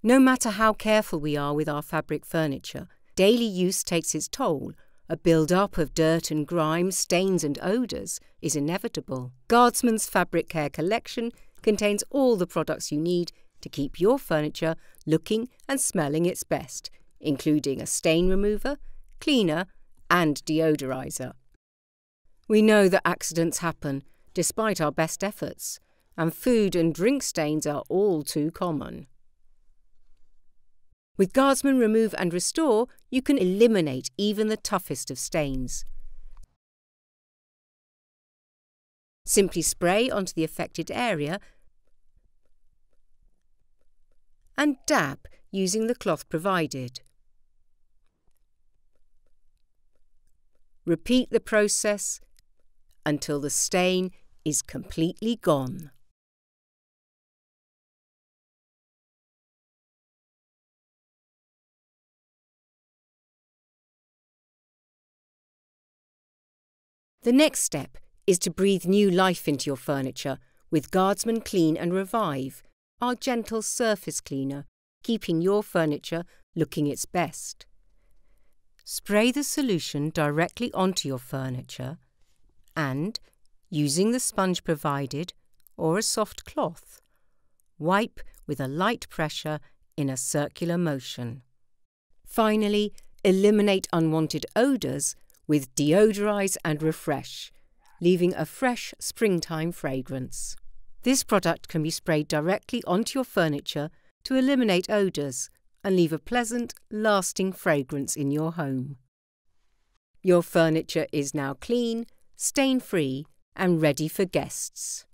No matter how careful we are with our fabric furniture, daily use takes its toll. A build-up of dirt and grime, stains and odours is inevitable. Guardsman's fabric care collection contains all the products you need to keep your furniture looking and smelling its best, including a stain remover, cleaner and deodoriser. We know that accidents happen despite our best efforts, and food and drink stains are all too common. With Guardsman Remove and Restore, you can eliminate even the toughest of stains. Simply spray onto the affected area and dab using the cloth provided. Repeat the process until the stain is completely gone. The next step is to breathe new life into your furniture with Guardsman Clean and Revive, our gentle surface cleaner, keeping your furniture looking its best. Spray the solution directly onto your furniture and, using the sponge provided or a soft cloth, wipe with a light pressure in a circular motion. Finally, eliminate unwanted odours with Deodorize and Refresh, leaving a fresh springtime fragrance. This product can be sprayed directly onto your furniture to eliminate odours and leave a pleasant, lasting fragrance in your home. Your furniture is now clean, stain-free and ready for guests.